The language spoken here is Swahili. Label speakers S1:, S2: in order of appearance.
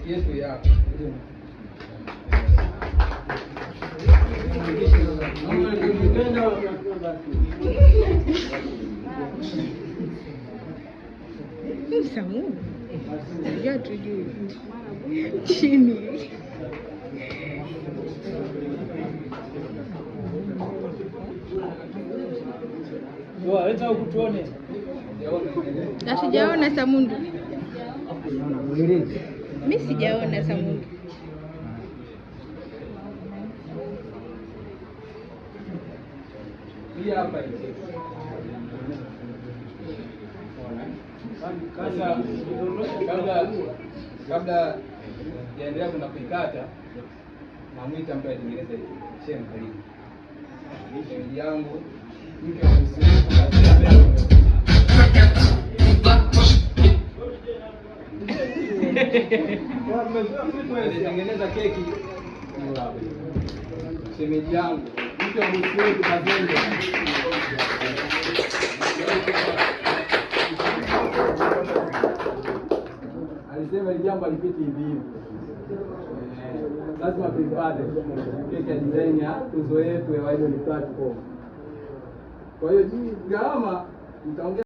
S1: yetu ya
S2: Samu. Ya tujui. Chini.
S1: Leta ukutuone.
S2: Sijaona Samundu. Mimi sijaona Samundu.
S1: Hii hapa hivi. Sasa kabla yaendelea kuna kuikata, namwita mtu atengeneze shemu karibu. Shemeji yangu mke wa tengeneza keki. Shemeji yangu mke wa Muslimu Kazembe. Alisema ile jambo alipiti hivi. Lazima tuipate keki ya design ya tuzo yetu ya Idol Platform. Kwa hiyo gharama mtaongea